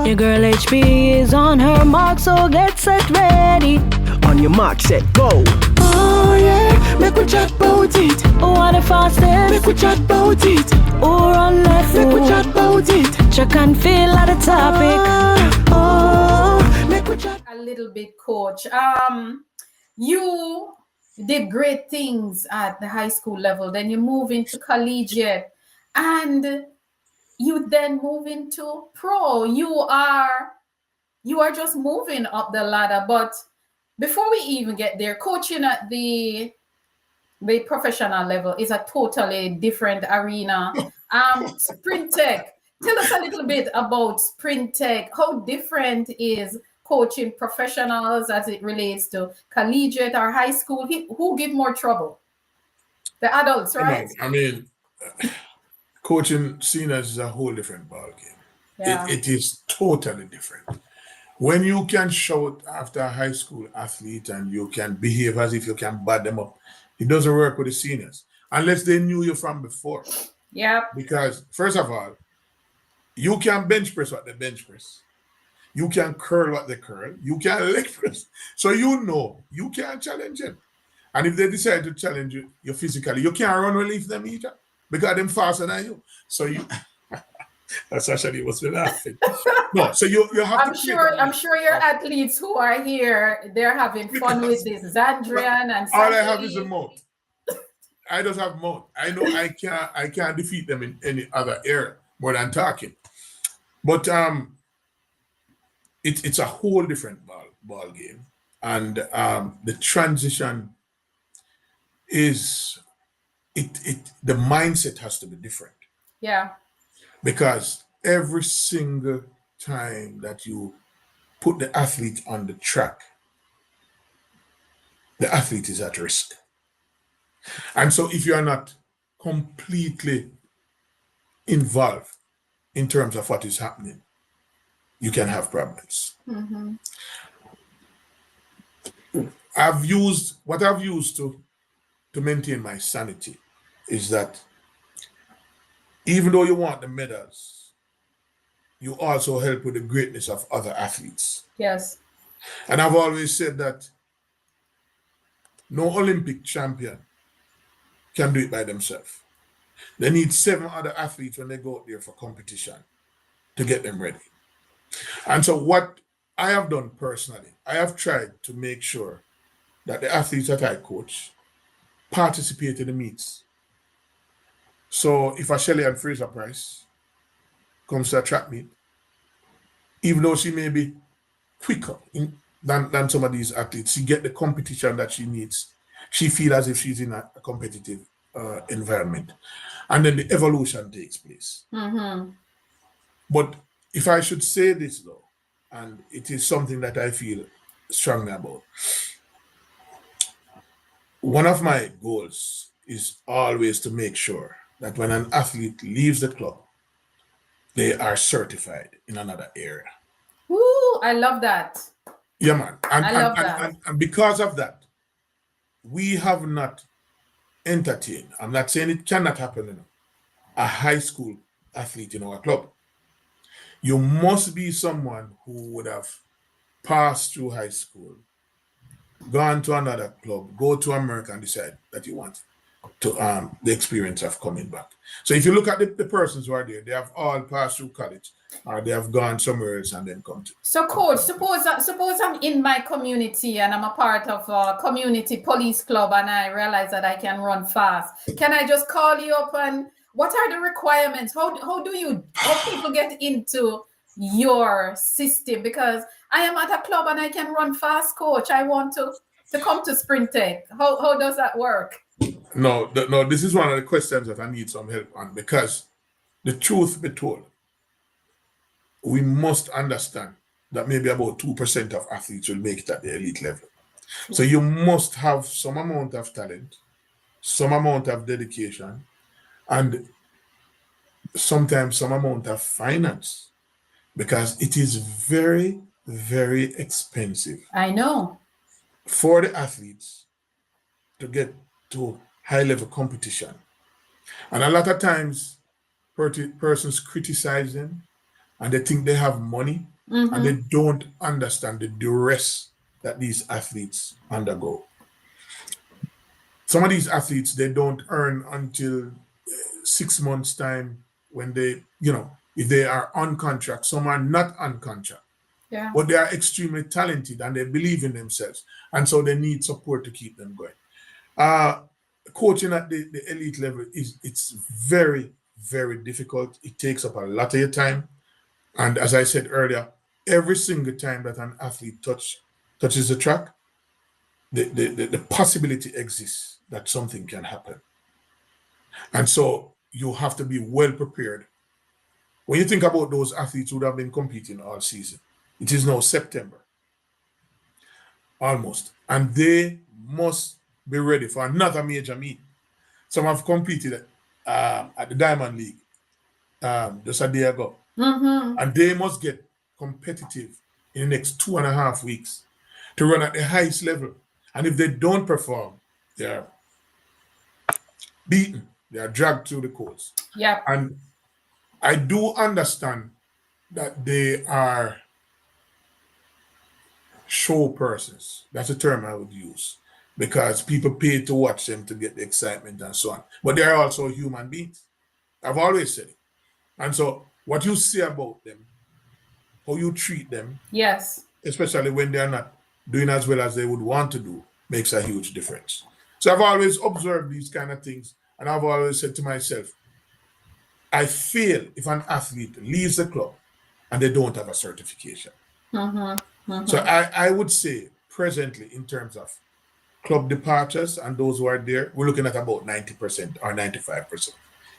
Your girl HP is on her mark, so get set ready. On your mark, set, go. Oh yeah, make we chat about it. What the fastest? Make we chat about it. Or on left Make we chat about it. check and feel at the topic. Make we chat. A little bit, coach. You did great things at the high school level, then you move into collegiate, and you then move into pro. You are just moving up the ladder. But before we even get there, coaching at the professional level is a totally different arena. Sprint Tech, tell us a little bit about Sprint Tech. How different is coaching professionals as it relates to collegiate or high school? Who give more trouble? The adults, right? I mean, coaching seniors is a whole different ballgame. Yeah. It is totally different. When you can shout after a high school athlete and you can behave as if you can bad them up, it doesn't work with the seniors unless they knew you from before. Yeah. Because first of all, you can bench press what they bench press. You can curl what they curl. You can leg press. So you know you can't challenge them. And if they decide to challenge you physically, you can't run relief them either because them faster than you. So you that's actually what's been laughing. No, so you have I'm sure your athletes who are here, they're having fun with this. Zandrian and all I have is a mouth. I just have mouth. I know I can't defeat them in any other area more than talking. But it's a whole different ball game. And the transition is the mindset has to be different. Yeah. Because every single time that you put the athlete on the track, the athlete is at risk. And so if you are not completely involved in terms of what is happening, you can have problems. Mm-hmm. I've used to maintain my sanity is that even though you want the medals, you also help with the greatness of other athletes. Yes. And I've always said that no Olympic champion can do it by themselves. They need 7 other athletes when they go out there for competition to get them ready. And so what I have done personally, I have tried to make sure that the athletes that I coach participate in the meets. So if a Shelley and Fraser Price comes to a track meet, even though she may be quicker than some of these athletes, she get the competition that she needs. She feels as if she's in a competitive environment. And then the evolution takes place. Mm-hmm. But if I should say this though, and it is something that I feel strongly about, one of my goals is always to make sure that when an athlete leaves the club, they are certified in another area. Woo, I love that. Yeah, man. I love that. And because of that, we have not entertained, I'm not saying it cannot happen, a high school athlete in our club. You must be someone who would have passed through high school, gone to another club, go to America and decide that you want to the experience of coming back. So if you look at the persons who are there, they have all passed through college or they have gone somewhere else and then come to. So coach, suppose I'm in my community and I'm a part of a community police club and I realize that I can run fast. Can I just call you up and what are the requirements? How people get into your system? Because I am at a club and I can run fast, coach. I want to come to Sprint Tech. How does that work? No, this is one of the questions that I need some help on, because the truth be told, we must understand that maybe about 2% of athletes will make it at the elite level. So you must have some amount of talent, some amount of dedication, and sometimes some amount of finance, because it is very, very expensive. I know. For the athletes to get to high-level competition. And a lot of times, persons criticize them and they think they have money and they don't understand the duress that these athletes undergo. Some of these athletes, they don't earn until 6 months' time when they, if they are on contract. Some are not on contract. Yeah. But they are extremely talented and they believe in themselves. And so they need support to keep them going. Coaching at the elite level it's very, very difficult. It takes up a lot of your time. And as I said earlier, every single time that an athlete touches the track, the possibility exists that something can happen. And so you have to be well prepared. When you think about those athletes who have been competing all season, it is now September, almost, and they must be ready for another major meet. Some have competed at the Diamond League just a day ago, and they must get competitive in the next 2.5 weeks to run at the highest level. And if they don't perform, they are beaten. They are dragged through the course. Yeah. And I do understand that they are show persons. That's a term I would use, because people pay to watch them to get the excitement and so on. But they are also human beings. I've always said it. And so what you say about them, how you treat them, yes, especially when they're not doing as well as they would want to do, makes a huge difference. So I've always observed these kind of things, and I've always said to myself, I feel if an athlete leaves the club and they don't have a certification. So I would say presently, in terms of club departures and those who are there, we're looking at about 90% or 95%.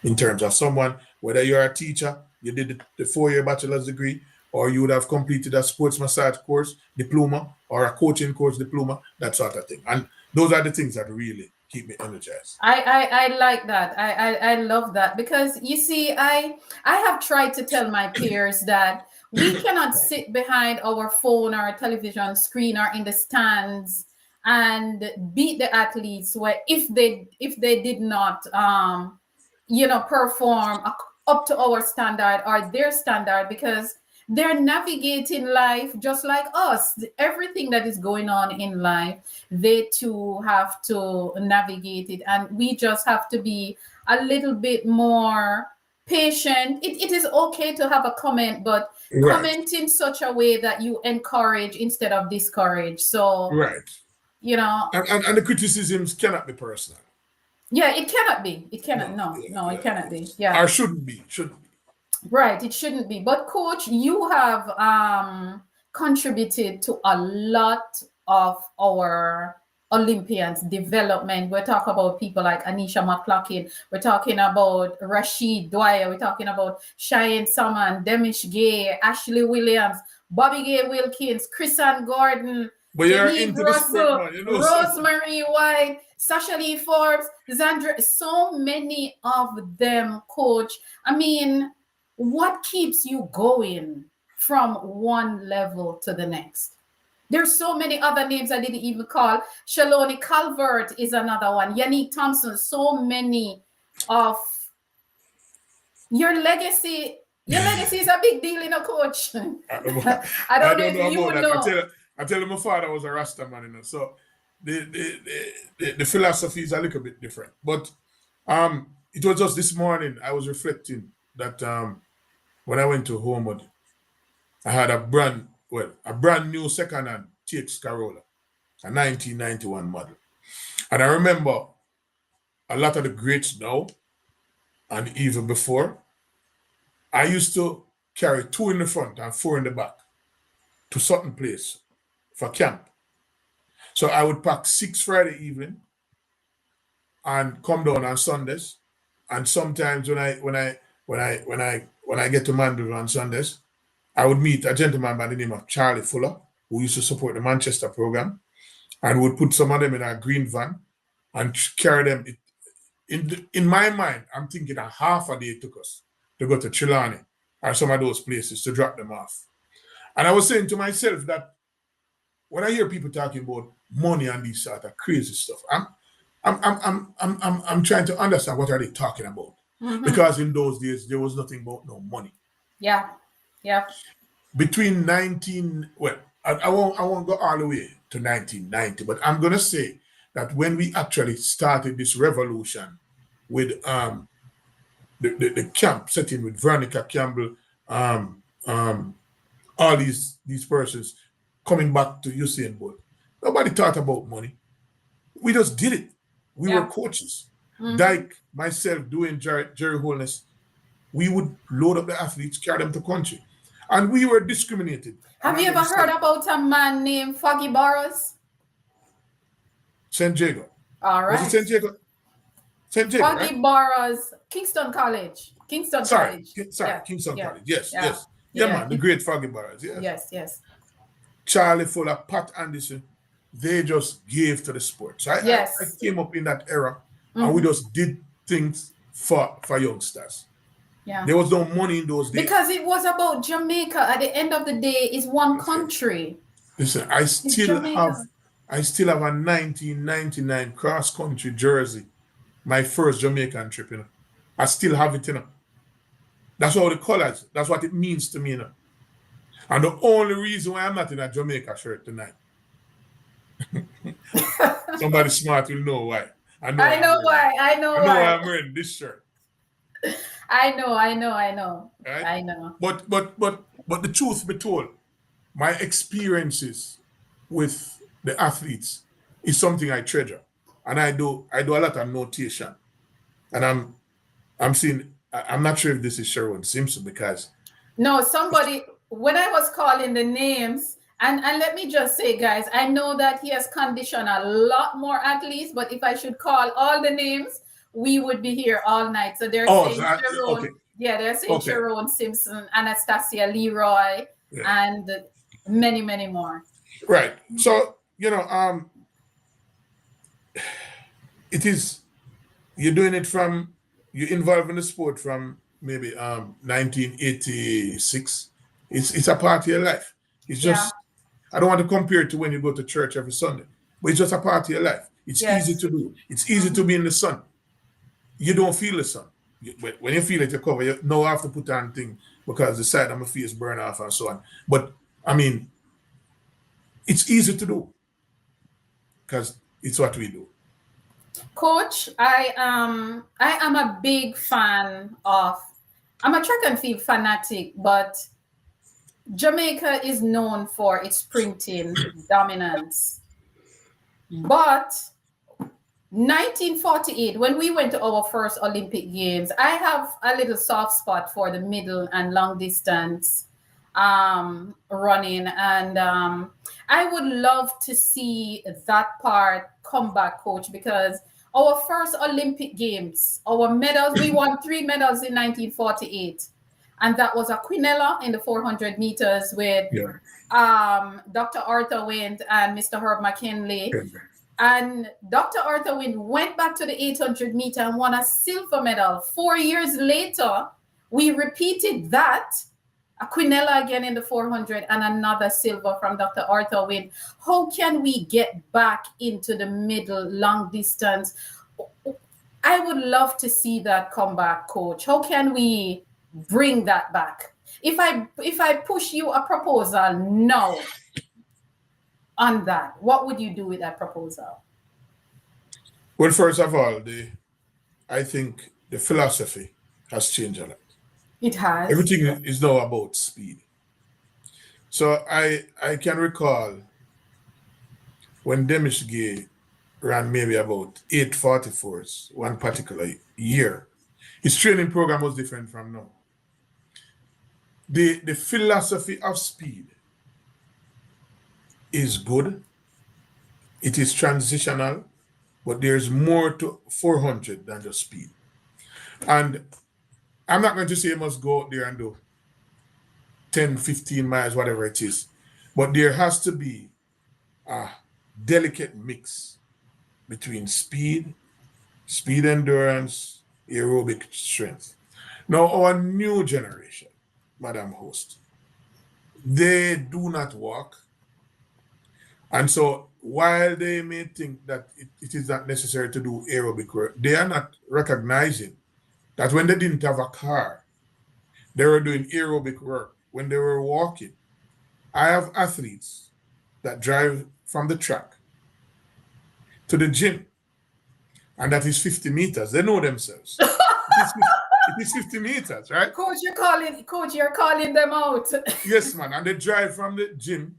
In terms of someone, whether you're a teacher, you did the 4-year bachelor's degree, or you would have completed a sports massage course, diploma, or a coaching course, diploma, that sort of thing. And those are the things that really keep me energized. I like that. I love that, because you see, I have tried to tell my peers that we cannot sit behind our phone or a television screen or in the stands and beat the athletes where if they did not perform up to our standard or their standard, because they're navigating life just like us. Everything that is going on in life, they too have to navigate it. And we just have to be a little bit more patient. It is okay to have a comment, but comment in such a way that you encourage instead of discourage. So, and the criticisms cannot be personal. Yeah, it cannot be. It cannot. It cannot be. Yeah. Or shouldn't be. Right, it shouldn't be. But Coach, you have contributed to a lot of our Olympians' development. We're talking about people like Anisha McCloskey. We're talking about Rashid Dwyer. We're talking about Cheyenne Salmon, Demish Gay, Ashley Williams, Bobby Gay Wilkins, Chrisan Gordon, but you're into Russell, the sport, man. Rosemary White, Sasha Lee Forbes, Zandra, so many of them, Coach. I mean, what keeps you going from one level to the next? There's so many other names I didn't even call. Shaloni Calvert is another one. Yannick Thompson. So many of your legacy. Your legacy is a big deal, Coach. I don't know if you know. I tell you, my father was a Rasta man, so the philosophy is a little bit different. But it was just this morning I was reflecting that when I went to Homewood, I had a brand new second-hand TX Corolla, a 1991 model. And I remember a lot of the greats now, and even before, I used to carry 2 in the front and 4 in the back to certain place for camp. So I would pack 6 Friday evening and come down on Sundays. And sometimes when I get to Mandeville on Sundays, I would meet a gentleman by the name of Charlie Fuller, who used to support the Manchester program, and would put some of them in a green van and carry them. In my mind, I'm thinking a half a day it took us to go to Trelawney or some of those places to drop them off. And I was saying to myself that when I hear people talking about money and these sort of crazy stuff, I'm trying to understand what are they talking about. Because in those days there was nothing about no money. Yeah. between 19, well, I won't go all the way to 1990, but I'm gonna say that when we actually started this revolution with the camp setting with Veronica Campbell, all these persons coming back to Usain Bolt, nobody thought about money. We just did it. We were coaches. Dyke, myself, doing Jerry Holness, we would load up the athletes, carry them to country. And we were discriminated. Have you ever heard about a man named Foggy Barrows? St. Jago. All right. Was it St. Jago? St. Jago, Foggy right? Barrows, Kingston College. Kingston College. Kingston College. Yes, Yeah. yes. Yeah, man, the great Foggy Barrows. Yes. Yes. Charlie Fuller, Pat Anderson, they just gave to the sport. So I came up in that era, and we just did things for youngsters. Yeah. There was no money in those days. Because it was about Jamaica. At the end of the day, it's one country. Listen, I still have a 1999 cross country jersey, my first Jamaican trip. You know, I still have it. You know, that's all the colors. That's what it means to me. You know, and the only reason why I'm not in a Jamaica shirt tonight, somebody smart will know why. I know why I'm wearing this shirt. I know. Right? I know. But the truth be told, my experiences with the athletes is something I treasure, and I do a lot of notation. And I'm seeing. I'm not sure if this is Sharon Simpson because no, somebody. When I was calling the names, and let me just say, guys, I know that he has conditioned a lot more athletes, but if I should call all the names, we would be here all night. So they're saying Sharon, okay. they're saying Sharon Simpson, Anastasia Leroy, and many, many more. Right. So, you know, it is, you're doing it from, you're involved in the sport from maybe 1986. It's a part of your life. It's just, I don't want to compare it to when you go to church every Sunday, but it's just a part of your life. It's easy to do. It's easy to be in the sun. You don't feel the sun. When you feel it, you cover. You now have to put on thing because the side of my face burn off and so on. But I mean, it's easy to do because it's what we do. Coach, I am a big fan of. I'm a track and field fanatic, but Jamaica is known for its sprinting dominance. But 1948, when we went to our first Olympic Games, I have a little soft spot for the middle and long distance running. And I would love to see that part come back, Coach, because our first Olympic Games, our medals, we won 3 medals in 1948. And that was a Quinella in the 400 meters with Dr. Arthur Wind and Mr. Herb McKinley. And Dr. Arthur Wind went back to the 800 meter and won a silver medal. 4 years later, we repeated that, a Quinella again in the 400 and another silver from Dr. Arthur Wind. How can we get back into the middle long distance? I would love to see that come back, Coach. How can we bring that back? If I push you a proposal now on that, what would you do with that proposal? Well, first of all, I think the philosophy has changed a lot. It has. Everything is now about speed. So I can recall when Demish Gay ran maybe about 8:44s one particular year. His training program was different from now. The philosophy of speed is good. It is transitional, but there's more to 400 than just speed. And I'm not going to say you must go out there and do 10, 15 miles, whatever it is, but there has to be a delicate mix between speed endurance, aerobic strength. Now, our new generation, Madam Host, they do not walk. And so while they may think that it is not necessary to do aerobic work, they are not recognizing that when they didn't have a car, they were doing aerobic work when they were walking. I have athletes that drive from the track to the gym, and that is 50 meters. They know themselves. It is 50 meters, right? Coach, you're calling them out. Yes, man. And they drive from the gym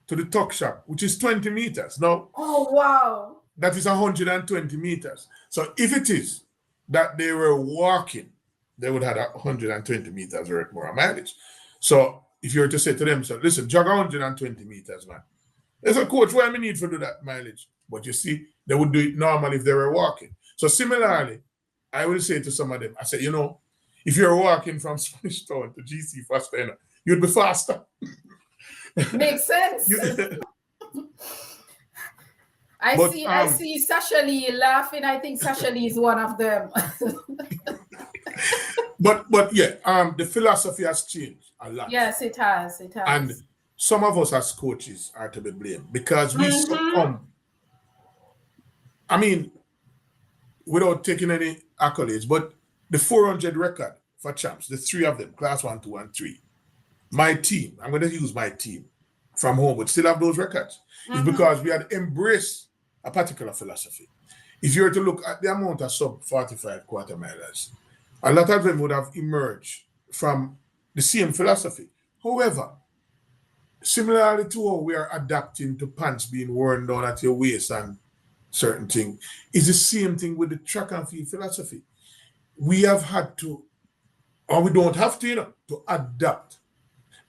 to the tuck shop, which is 20 meters. Now, Oh, wow. that is 120 meters. So if it is that they were walking, they would have 120 meters or more mileage. So if you were to say to them, so listen, jog 120 meters, man. They said, coach, why do I need to do that mileage? But you see, they would do it normally if they were walking. So similarly, I will say to some of them, I say, you know, if you're walking from Spanish Town to GC faster, you'd be faster. Makes sense. I see Sasha Lee laughing. I think Sasha Lee is one of them. but yeah, the philosophy has changed a lot. Yes, it has. It has. And some of us as coaches are to be blamed because we succumb. I mean, without taking any accolades, but the 400 record for champs, the three of them, class 1, 2, and 3, my team, I'm going to use my team from home, but still have those records, is because we had embraced a particular philosophy. If you were to look at the amount of sub 45 quarter milers, a lot of them would have emerged from the same philosophy. However, similarly to how we are adapting to pants being worn down at your waist and certain thing, is the same thing with the track and field philosophy. We have had to, or we don't have to, to adapt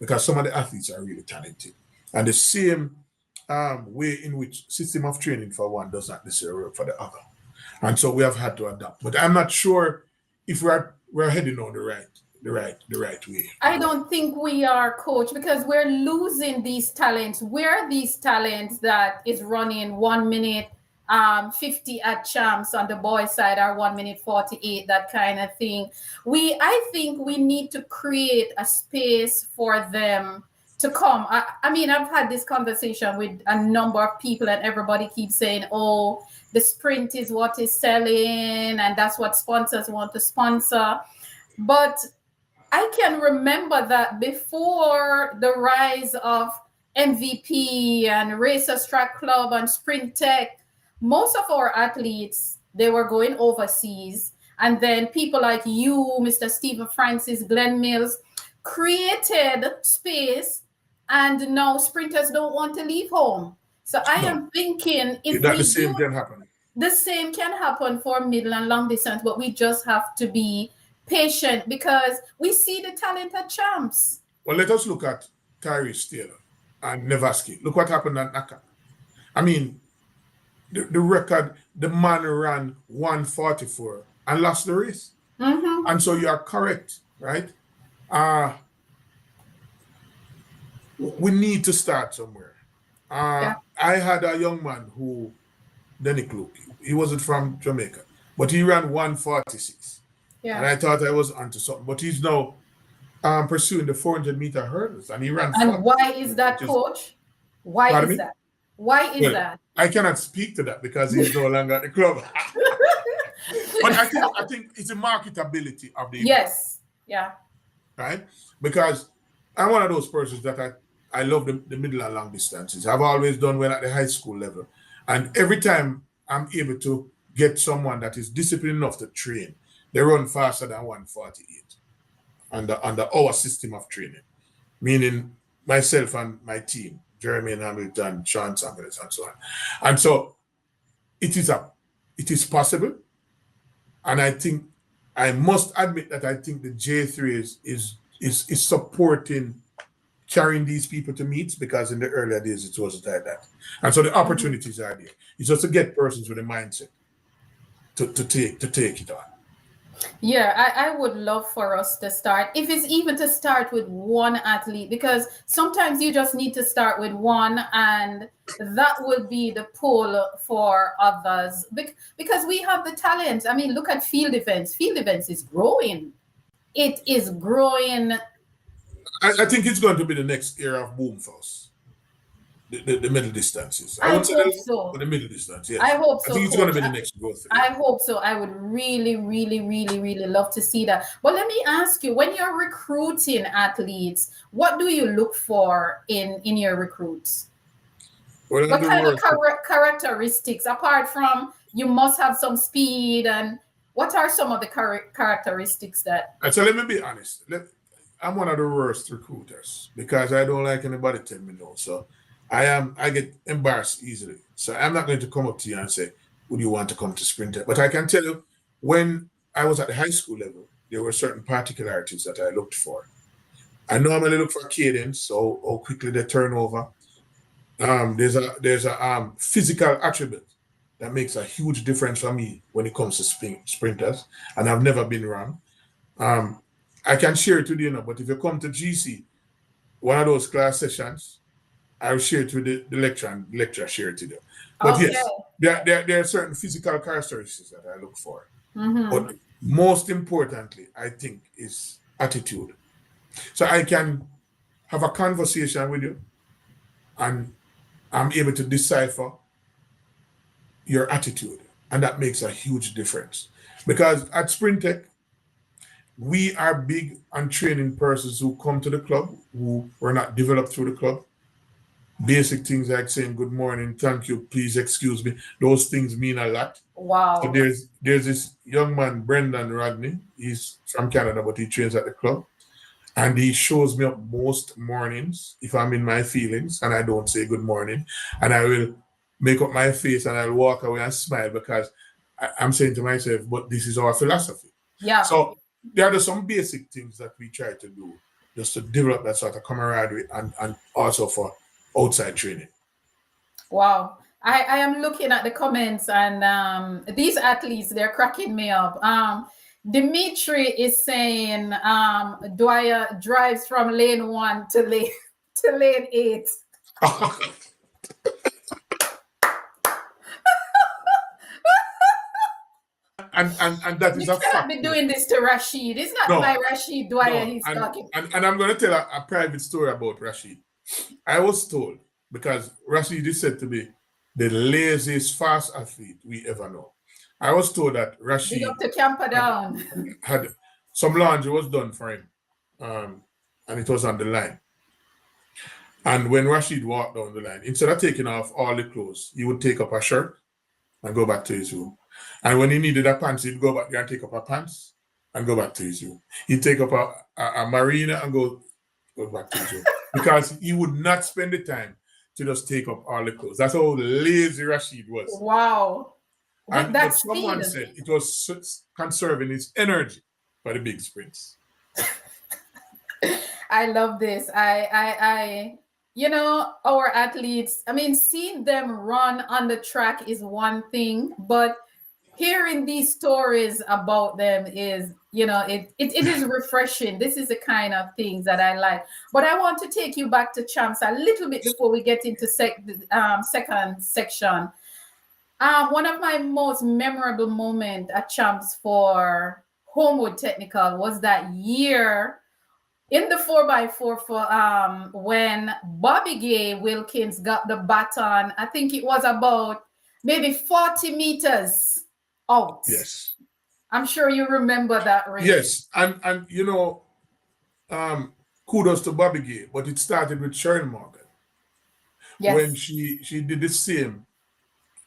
because some of the athletes are really talented. And the same way in which system of training for one does not necessarily work for the other. And so we have had to adapt. But I'm not sure if we're heading on the right way. I don't think we are, coach, because we're losing these talents. Where are these talents that is running 1 minute 50 at champs on the boys side, or 1 minute 48, that kind of thing. I think we need to create a space for them to come. I mean, I've had this conversation with a number of people, and everybody keeps saying, oh, the sprint is what is selling, and that's what sponsors want to sponsor. But I can remember that before the rise of MVP and Racers Track Club and Sprint Tech, most of our athletes, they were going overseas. And then people like you, Mr. Stephen Francis, Glenn Mills, created space, and now sprinters don't want to leave home. So I am thinking if the same can happen. The same can happen for middle and long distance, but we just have to be patient because we see the talent at champs. Well, let us look at Tyrese Taylor and Nevaski. Look what happened at Naka. I mean, the record, the man ran 144 and lost the race. And so you are correct, right? We need to start somewhere. I had a young man who, Denny Kluke, he wasn't from Jamaica, but he ran 146. Yeah. And I thought I was onto something, but he's now pursuing the 400-meter hurdles, and he ran. And why is that, coach? Why is that? Why is that? I cannot speak to that because he's no longer at the club. But I think it's a marketability of the event. Yes. Yeah. Right? Because I'm one of those persons that I love the middle and long distances. I've always done well at the high school level. And every time I'm able to get someone that is disciplined enough to train, they run faster than 148 under our system of training, meaning myself and my team, Jeremy Hamilton, Sean Samuels, and so on. And so it is possible. And I think I must admit that I think the J3 is supporting carrying these people to meets, because in the earlier days it wasn't like that. And so the opportunities are there. It's just to get persons with a mindset to take it on. Yeah, I would love for us to start, if it's even to start with one athlete, because sometimes you just need to start with one, and that will be the pull for others, because we have the talent. I mean, look at field events. Field events is growing. It is growing. I think it's going to be the next era of boom for us. the middle distances. I would say hope so. the middle distance, yes. I hope so, I think it's going to Coach. be the next growth. I hope so. I would really, really, really, really love to see that. But let me ask you, when you're recruiting athletes, what do you look for in your recruits? Well, What kind of characteristics, apart from you must have some speed, and what are some of the characteristics that? So let me be honest. I'm one of the worst recruiters because I don't like anybody tell me no. So I get embarrassed easily. So I'm not going to come up to you and say, would you want to come to Sprinter? But I can tell you, when I was at the high school level, there were certain particularities that I looked for. I normally look for cadence, so how quickly they turn over. There's a physical attribute that makes a huge difference for me when it comes to sprinters, and I've never been wrong. I can share it with you now, but if you come to GC, one of those class sessions, I'll share it with the lecturer, and the lecturer share it with you. But Okay. yes, there are certain physical characteristics that I look for. Mm-hmm. But most importantly, I think, is attitude. So I can have a conversation with you, and I'm able to decipher your attitude. And that makes a huge difference. Because at Sprintech, we are big on training persons who come to the club who were not developed through the club. Basic things like saying good morning, thank you, please excuse me. Those things mean a lot. Wow. So there's this young man, Brendan Rodney. He's from Canada, but he trains at the club. And he shows me up most mornings if I'm in my feelings and I don't say good morning. And I will make up my face and I'll walk away and smile because I'm saying to myself, but this is our philosophy. Yeah. So there are some basic things that we try to do just to develop that sort of camaraderie and also for outside training. Wow. I am looking at the comments, and these athletes, they're cracking me up. Dimitri is saying Dwyer drives from lane 1 to lane 8. and that is a fact. I've been doing this to Rashid. It's not my Rashid Dwyer he's talking. And I'm going to tell a private story about Rashid. I was told, because Rashid is said to be the laziest fast athlete we ever know. I was told that Rashid Big up to Camper Down. had some laundry was done for him, and it was on the line. And when Rashid walked down the line, instead of taking off all the clothes, he would take up a shirt and go back to his room. And when he needed a pants, he'd go back there and take up a pants and go back to his room. He'd take up a marina and go back to his room. Because he would not spend the time to just take up all the clothes. That's how lazy Rashid was. Wow. And but someone said it was conserving his energy for the big sprints. I love this. I you know, our athletes, I mean, seeing them run on the track is one thing, but hearing these stories about them is, you know, it is refreshing. This is the kind of things that I like. But I want to take you back to Champs a little bit before we get into second section. One of my most memorable moments at Champs for Homewood Technical was that year in the 4x4 for when Bobby Gay Wilkins got the baton. I think it was about maybe 40 meters out. Yes. I'm sure you remember that race. Yes. And you know, kudos to Bobby Gay, but it started with Sharon Morgan. Yes. When she did the same.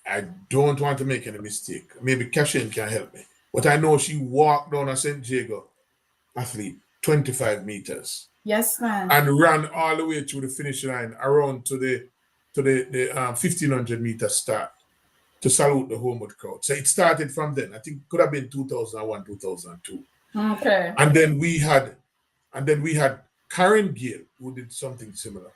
I don't want to make any mistake. Maybe Cashin can help me. But I know she walked down a St. Jago athlete, 25 meters. Yes, man. And ran all the way through the finish line around to the 1500 meter start to salute the Homewood crowd. So it started from then. I think it could have been 2001, 2002. Okay. And then we had Karen Gale, who did something similar.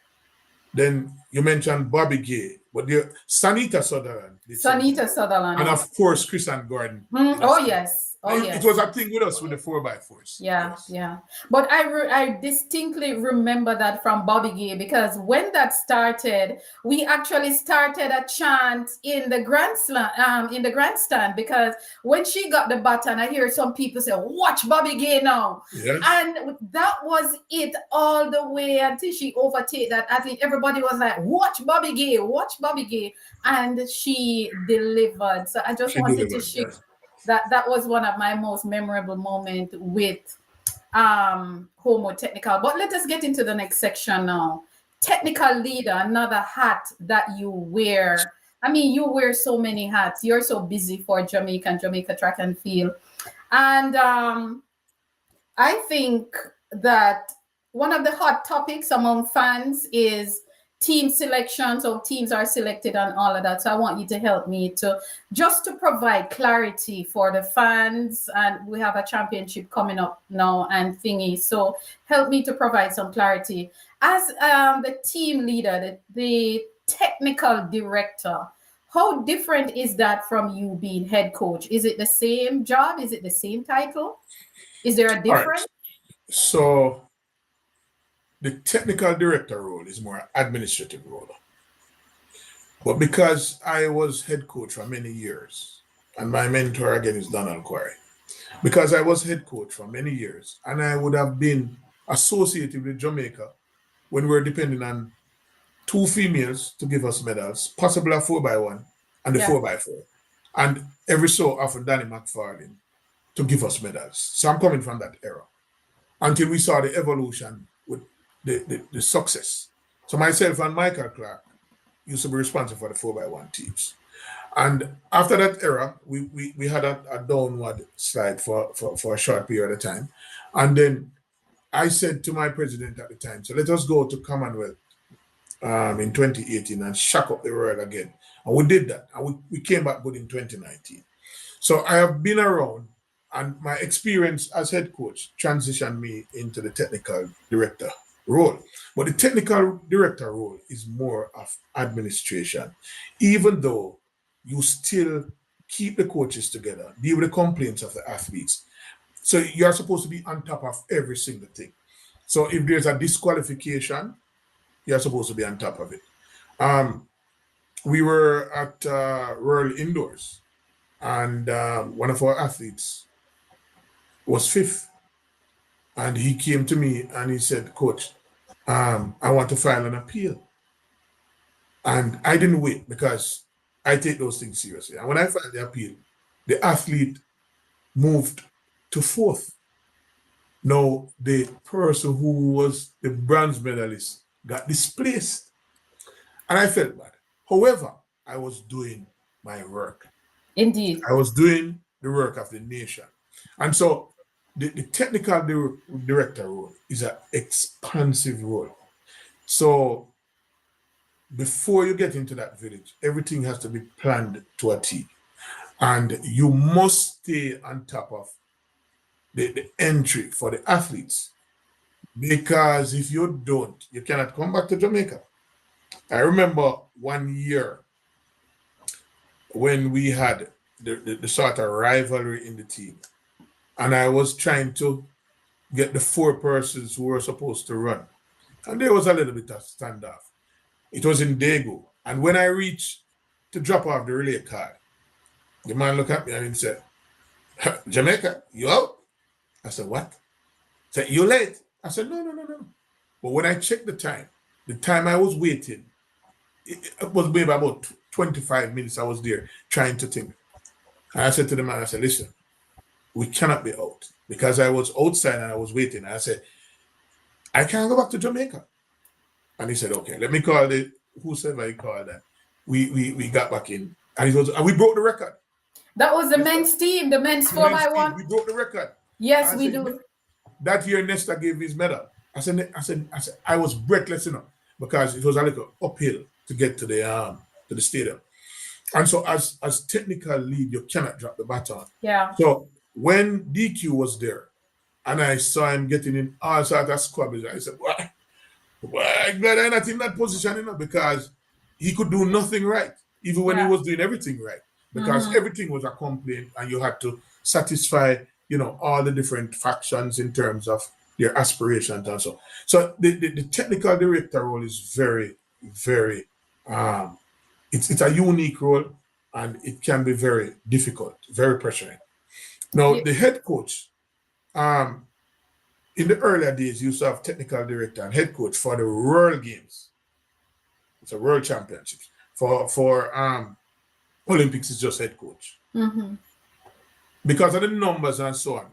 Then you mentioned Bobby Gay, but Sanita Sutherland. Sanita Sutherland. And of course, Chris and Gordon. Oh, yes. Oh, It yes. was a thing with us with the 4x4s. Yeah, Yes. yeah. But I distinctly remember that from Bobby Gay, because when that started, we actually started a chant in the grandstand, because when she got the baton, I hear some people say, "Watch Bobby Gay now," Yes. and that was it all the way until she overtake that athlete. Everybody was like, "Watch Bobby Gay, watch Bobby Gay," and she delivered. So I just She wanted to delivered. share Yes. that was one of my most memorable moments with Homo Technical. But let us get into the next section now. Technical leader, another hat that you wear. I mean, you wear so many hats. You're so busy for Jamaica track and field. And I think that one of the hot topics among fans is team selection. So teams are selected and all of that. So I want you to help me to just to provide clarity for the fans. And we have a championship coming up now and thingy. So help me to provide some clarity. As the team leader, the technical director, how different is that from you being head coach? Is it the same job? Is it the same title? Is there a All right. difference? So the technical director role is more administrative role. But because I was head coach for many years, and my mentor again is Donald Quarry, because I was head coach for many years, and I would have been associated with Jamaica when we were depending on 2 females to give us medals, possibly a 4x1 and the Yeah. 4x4, and every so often Danny McFarlane to give us medals. So I'm coming from that era until we saw the evolution with the success. So myself and Michael Clark used to be responsible for the 4x1 teams. And after that era, we had a downward slide for a short period of time. And then I said to my president at the time, so let us go to Commonwealth in 2018 and shock up the world again. And we did that. And we came back good in 2019. So I have been around, and my experience as head coach transitioned me into the technical director role. But the technical director role is more of administration, even though you still keep the coaches together, deal with the complaints of the athletes. So you're supposed to be on top of every single thing. So if there's a disqualification, you're supposed to be on top of it. We were at Royal Indoors, and one of our athletes was 5th. And he came to me and he said, "Coach, I want to file an appeal." And I didn't wait because I take those things seriously. And when I filed the appeal, the athlete moved to 4th. Now, the person who was the bronze medalist got displaced. And I felt bad. However, I was doing my work. Indeed. I was doing the work of the nation. And so the technical director role is an expansive role. So before you get into that village, everything has to be planned to a T. And you must stay on top of the entry for the athletes. Because if you don't, you cannot come back to Jamaica. I remember one year when we had the sort of rivalry in the team. And I was trying to get the 4 persons who were supposed to run. And there was a little bit of standoff. It was in Dago. And when I reached to drop off the relay card, the man looked at me and he said, "Jamaica, you out?" I said, "What?" He said, "You late?" I said, No. But when I checked the time I was waiting, it was maybe about 25 minutes I was there trying to think. And I said to the man, I said, "Listen, we cannot be out." Because I was outside and I was waiting. And I said, "I can't go back to Jamaica." And he said, "Okay, let me call whosoever he called that." We got back in. And we broke the record. That was the men's team, the men's 4x1. We broke the record. Yes, we do. That year, Nesta gave his medal. I said, I was breathless, because it was a little uphill to get to the stadium. And so as technical lead, you cannot drop the baton. Yeah. So when DQ was there and I saw him getting in all sorts of squabbles, I said, I'm glad I'm not in that position, because he could do nothing right, even when he was doing everything right, because everything was a complaint and you had to satisfy, all the different factions in terms of their aspirations and so. So the technical director role is very, very, it's a unique role, and it can be very difficult, very pressuring. Now, Yeah. the head coach, in the earlier days, you used to have technical director and head coach for the World Games. It's a World Championships. For Olympics, it's just head coach. Mm-hmm. Because of the numbers and so on,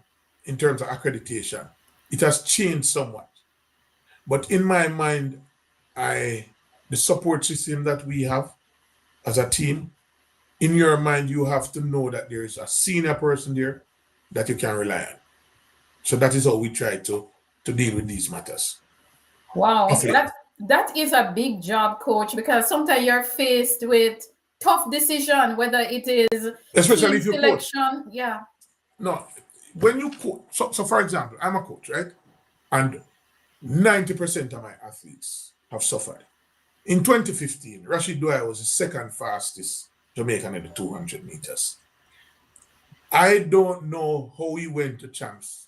in terms of accreditation, it has changed somewhat. But in my mind, the support system that we have as a team, in your mind, you have to know that there is a senior person there that you can rely on. So that is how we try to deal with these matters. Wow, Okay. that is a big job, coach, because sometimes you're faced with tough decision, whether it is Especially team if you coach. selection. Yeah. No, when you coach, so for example, I'm a coach, right? And 90% of my athletes have suffered. In 2015, Rashid Dwyer was the second fastest Jamaican in the 200 meters. I don't know how he went to champs,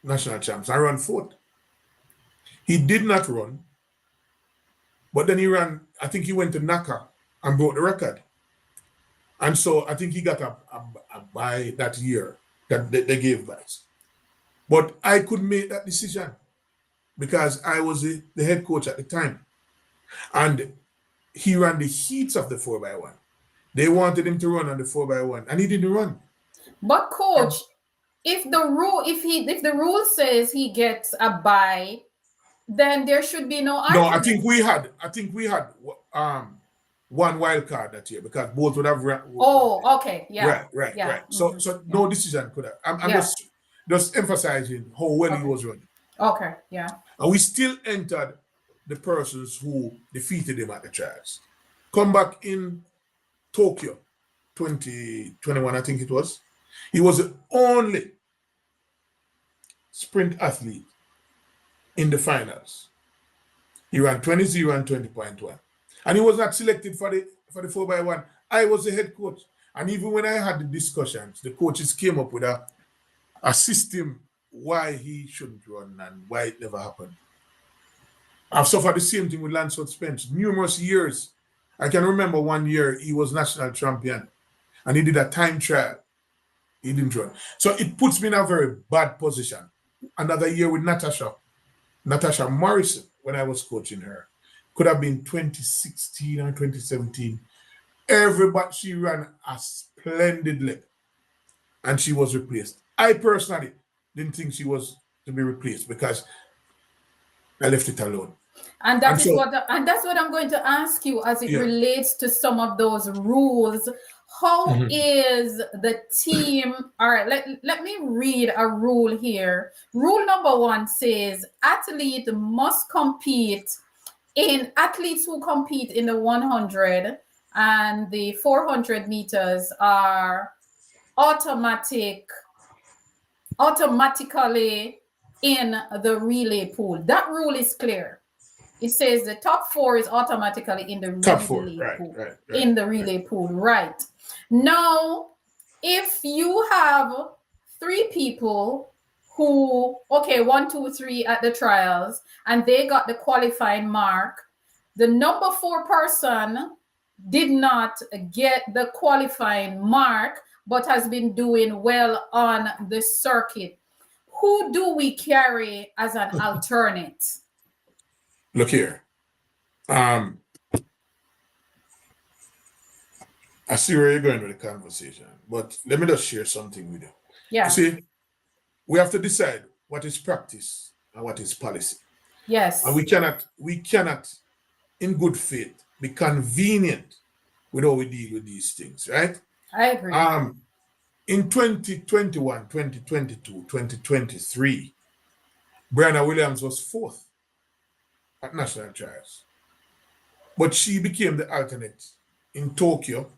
national champs. I ran fourth. He did not run, but then he ran, I think he went to NACA and broke the record. And so I think he got a buy that year that they gave buys. But I could make that decision because I was the head coach at the time. And he ran the heats of the 4x1. They wanted him to run on the 4x1, and he didn't run. But coach, if the rule says he gets a bye, then there should be no argument. No, I think we had one wild card that year because both would have run. Oh, okay, yeah, Right. yeah. So no decision could have. I'm just emphasizing how well he was running. Okay, yeah. And we still entered the persons who defeated him at the trials. Come back in Tokyo, 2021, I think it was. He was the only sprint athlete in the finals. He ran 20.0 and 20.1. And he was not selected for the 4x1. I was the head coach. And even when I had the discussions, the coaches came up with a system why he shouldn't run and why it never happened. I've suffered the same thing with Lance Spence. Numerous years. I can remember one year he was national champion and he did a time trial. He didn't run. So it puts me in a very bad position. Another year with Natasha MAURICE, when I was coaching her, could have been 2016 or 2017. Everybody, she ran a splendid lap and she was replaced. I personally didn't think she was to be replaced because I left it alone. And that's what I'm going to ask you as it relates to some of those rules. How is the team? All right, let me read a rule here. Rule number 1 says athletes who compete in the 100 and the 400 meters are automatically in the relay pool. That rule is clear. It says the top 4 is automatically in the relay pool. Right. In the relay pool, right. Now, if you have 3 people who, 1, 2, 3 at the trials, and they got the qualifying mark, the number 4 person did not get the qualifying mark, but has been doing well on the circuit. Who do we carry as an alternate? Look here. I see where you're going with the conversation, but let me just share something with you. Yeah. You see, we have to decide what is practice and what is policy. Yes. And we cannot, in good faith, be convenient with how we deal with these things, right? I agree. In 2021, 2022, 2023, Brianna Williams was 4th at national trials. But she became the alternate in Tokyo,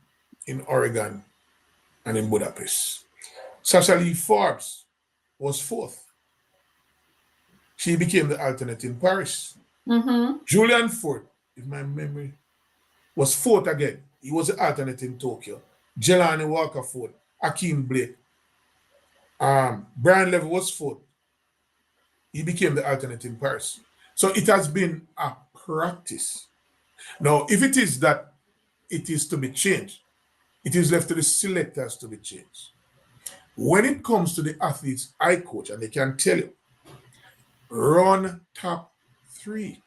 in Oregon, and in Budapest. Sasha Lee Forbes was 4th. She became the alternate in Paris. Julian Ford, if my memory, was 4th again. He was the alternate in Tokyo. Jelani Walker Ford, Akeem Blake, Brian Level was fourth. He became the alternating person. So it has been a practice. Now, if it is that it is to be changed, it is left to the selectors to be changed. When it comes to the athletes I coach, and they can tell you, run top 3.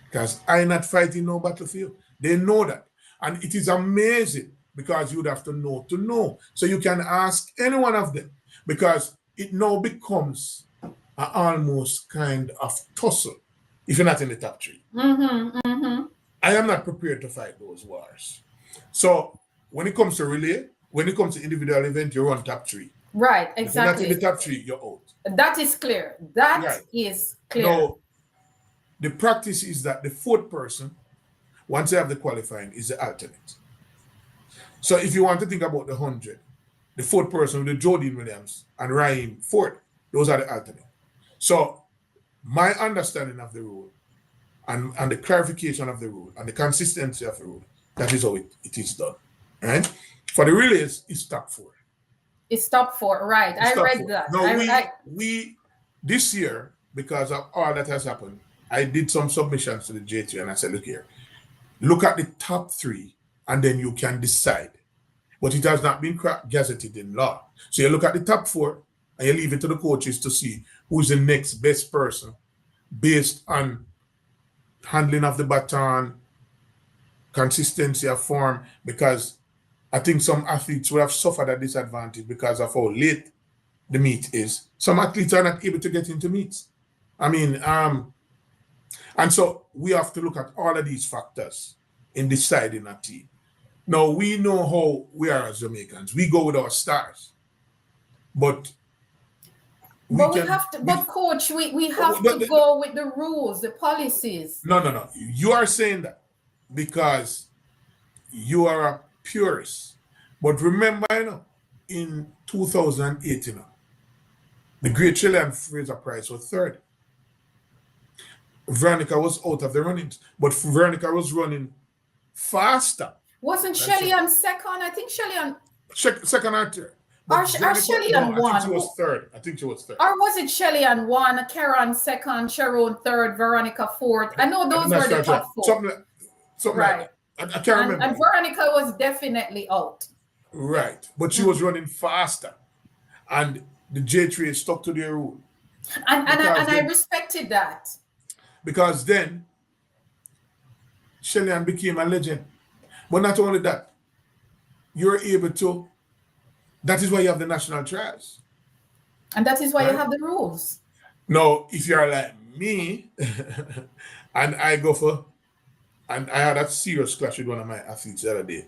Because I'm not fighting no battlefield. They know that. And it is amazing because you'd have to know. So you can ask any one of them because it now becomes almost kind of tussle if you're not in the top 3. I am not prepared to fight those wars. So when it comes to relay, when it comes to individual event, you run top 3. Right, exactly. If you're not in the top 3, you're out. That is clear. That is clear. Now, the practice is that the fourth person, once they have the qualifying, is the alternate. So if you want to think about the 100, the fourth person with the Jodine Williams and Raheem Ford, those are the alternate. So my understanding of the rule and the clarification of the rule and the consistency of the rule, that is how it is done. Right? For the relays, it's top 4. It's top 4, right. I read that. No, we this year, because of all that has happened, I did some submissions to the J3 and I said, look here, look at the top 3 and then you can decide. But it has not been gazetted in law. So you look at the top 4 and you leave it to the coaches to see who's the next best person based on handling of the baton, consistency of form, because I think some athletes will have suffered a disadvantage because of how late the meet is. Some athletes are not able to get into meets. I mean, and so we have to look at all of these factors in deciding a team. Now, we know how we are as Jamaicans. We go with our stars. But coach, we have to go with the rules, the policies. No. You are saying that because you are a purist. But remember, in 2018, the great Chilean Fraser Price was 3rd. Veronica was out of the runnings, but Veronica was running faster. Wasn't Shelly on 2nd? I think Shelly on 2nd or 3rd. Or Shelly on 1. I think she was 3rd. I think she was 3rd. Or was it Shelly on 1, Kara on 2nd, Sharon 3rd, Veronica 4th? I know those were the top 4. Something right. Like that. I can't remember. And Veronica was definitely out. Right. But she was running faster. And the J3 stuck to their rule. And I respected that. Because then Shelly became a legend. But not only that, you're able to, that is why you have the national trials. And that is why you have the rules. Now, if you're like me, and I go for, and I had a serious clash with one of my athletes the other day.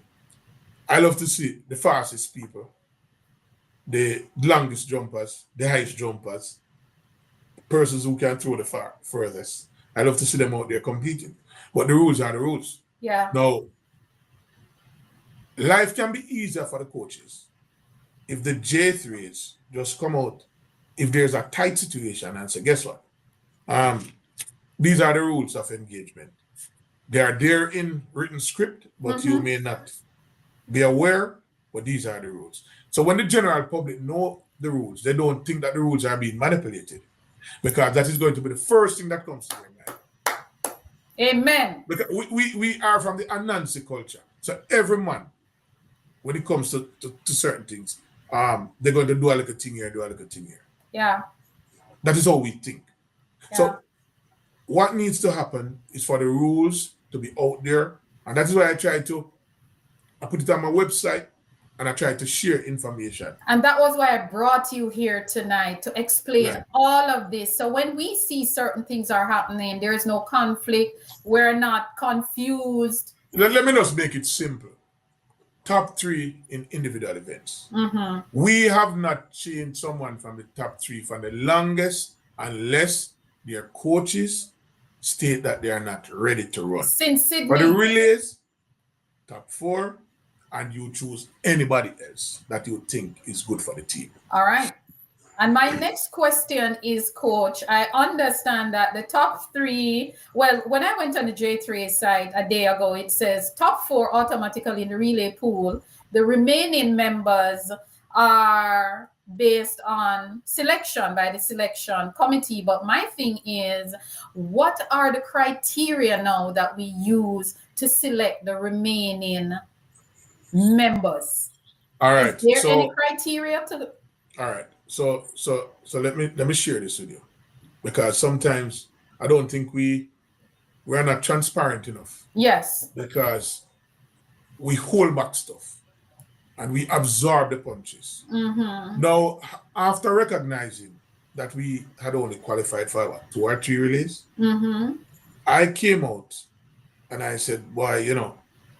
I love to see the fastest people, the longest jumpers, the highest jumpers, persons who can throw the furthest. I love to see them out there competing. But the rules are the rules. Yeah. Now, life can be easier for the coaches if the J3s just come out, if there's a tight situation and say, guess what? These are the rules of engagement. They are there in written script, but you may not be aware, but these are the rules. So when the general public know the rules, they don't think that the rules are being manipulated, because that is going to be the first thing that comes to their mind. Amen. Because we are from the Anansi culture. So every man, when it comes to certain things, they're going to do a little thing here, do a little thing here. Yeah. That is how we think. Yeah. So what needs to happen is for the rules to be out there. And that is why I put it on my website and I try to share information. And that was why I brought you here tonight to explain all of this. So when we see certain things are happening, there is no conflict. We're not confused. Let me just make it simple. Top 3 in individual events. We have not changed someone from the top 3 for the longest unless their coaches state that they are not ready to run. Since Sydney. For the relays, top 4, and you choose anybody else that you think is good for the team. All right. And my next question is, Coach, I understand that the top 3, well, when I went on the J3 site a day ago, it says top 4 automatically in the relay pool. The remaining members are based on selection by the selection committee. But my thing is, what are the criteria now that we use to select the remaining members? All right. Is there any criteria to the... All right. So let me share this with you, because sometimes I don't think we're not transparent enough. Yes. Because we hold back stuff and we absorb the punches. Now, after recognizing that we had only qualified for 2 or 3 relays, I came out and I said, boy, you know,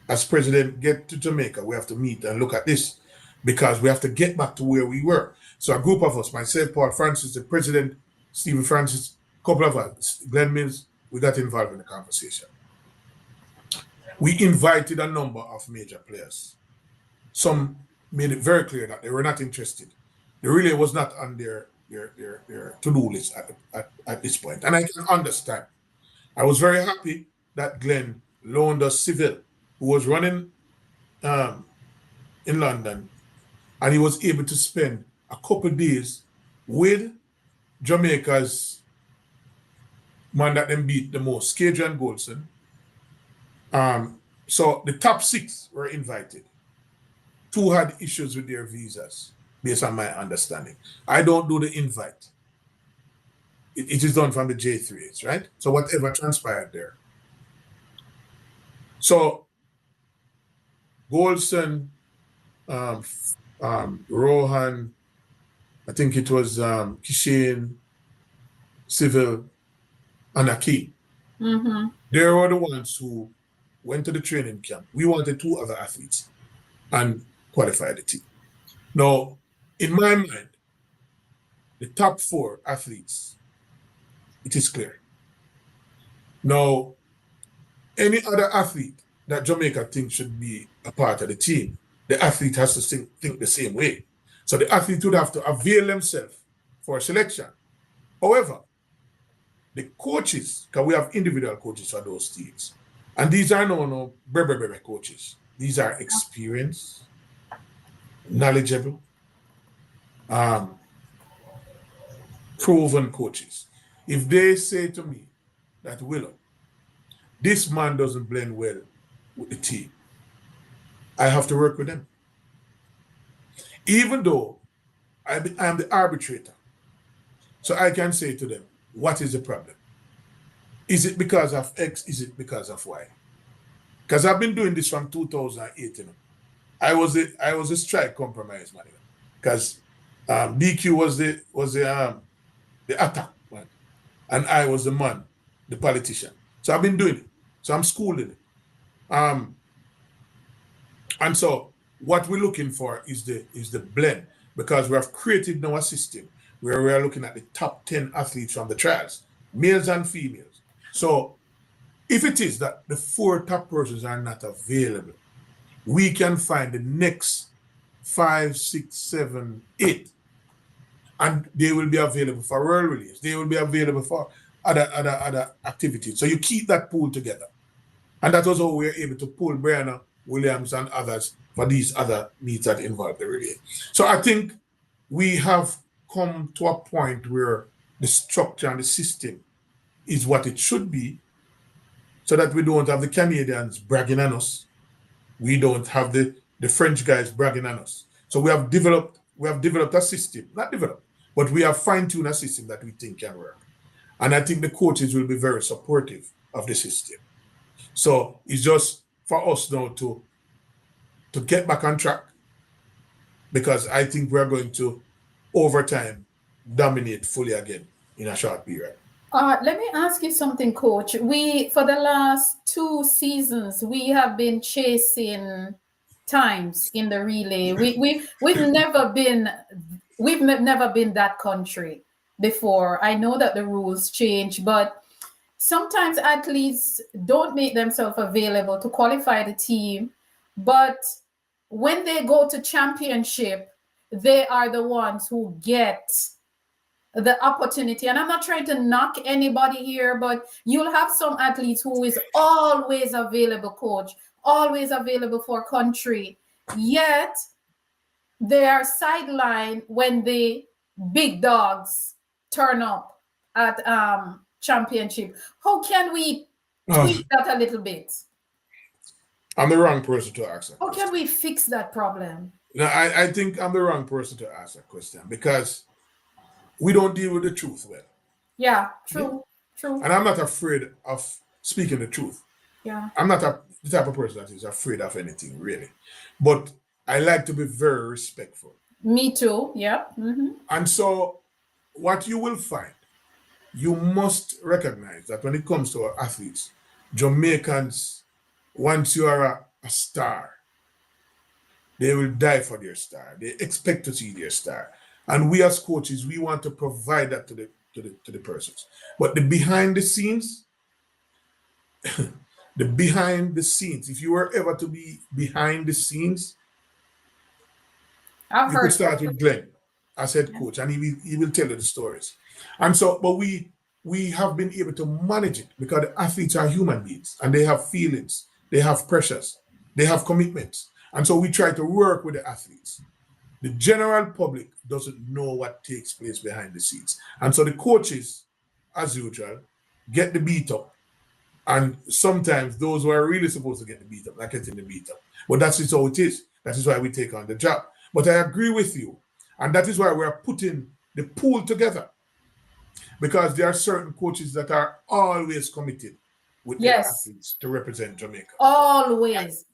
as president, get to Jamaica, we have to meet and look at this, because we have to get back to where we were. So a group of us, myself, Paul Francis, the president, Stephen Francis, a couple of us, Glenn Mills, we got involved in the conversation. We invited a number of major players. Some made it very clear that they were not interested. The relay was not on their to-do list at this point. And I can understand. I was very happy that Glenn loaned us Civil, who was running in London, and he was able to spend a couple of days with Jamaica's man that them beat the most, Kadrian Goldson. So the top 6 were invited. 2 had issues with their visas, based on my understanding. I don't do the invite. It is done from the J3s, right? So whatever transpired there. So Goldson, Rohan, I think it was Kishane, Civil, and Akeem. They were the ones who went to the training camp. We wanted 2 other athletes and qualified the team. Now, in my mind, the top 4 athletes, it is clear. Now, any other athlete that Jamaica thinks should be a part of the team, the athlete has to think the same way. So the athlete would have to avail themselves for selection. However, the coaches, because we have individual coaches for those teams, and these are no coaches. These are experienced, knowledgeable, proven coaches. If they say to me that, Willow, this man doesn't blend well with the team, I have to work with them. Even though I am the arbitrator. So I can say to them, what is the problem? Is it because of X? Is it because of Y? Because I've been doing this from 2008. You know, I was a strike compromise man. Because DQ was the attack man, and I was the man, the politician. So I've been doing it. So I'm schooled in it. And so what we're looking for is the blend, because we have created now a system where we are looking at the top 10 athletes from the trials, males and females. So if it is that the 4 top persons are not available, we can find the next 5, 6, 7, 8, and they will be available for world relays. They will be available for other activities. So you keep that pool together. And that was how we were able to pull Brianna Williams and others for these other meets that involve the relay. So I think we have come to a point where the structure and the system is what it should be, so that we don't have the Canadians bragging on us. We don't have the French guys bragging on us. So we have developed a system, not developed, but we have fine-tuned a system that we think can work. And I think the coaches will be very supportive of the system. So it's just for us now to get back on track, because I think we're going to, over time, dominate fully again in a short period. Let me ask you something, Coach. For the last 2 seasons, we have been chasing times in the relay. We've never been that country before. I know that the rules change, but sometimes athletes don't make themselves available to qualify the team. But when they go to championship, they are the ones who get the opportunity. And I'm not trying to knock anybody here, but you'll have some athletes who is always available, Coach, always available for country. Yet they are sidelined when the big dogs turn up at championship. How can we tweak that a little bit? I'm the wrong person to ask that How question. can we fix that problem? No, I think I'm the wrong person to ask that question because we don't deal with the truth well. Yeah, true, true. And I'm not afraid of speaking the truth. Yeah. I'm not the type of person that is afraid of anything, really. But I like to be very respectful. Me too. Yeah. And so, what you will find, you must recognize that when it comes to our athletes, Jamaicans, once you are a star, they will die for their star. They expect to see their star. And we as coaches, we want to provide that to the persons. But the behind the scenes, if you were ever to be behind the scenes, I've you could heard. start with Glenn as head coach, and he will tell you the stories. And so, but we have been able to manage it because the athletes are human beings and they have feelings, they have pressures, they have commitments. And so we try to work with the athletes. The general public doesn't know what takes place behind the scenes. And so the coaches, as usual, get the beat up. And sometimes those who are really supposed to get the beat up, not getting the beat up. But that's just how it is. That is why we take on the job. But I agree with you. And that is why we are putting the pool together. Because there are certain coaches that are always committed with their athletes to represent Jamaica. Always.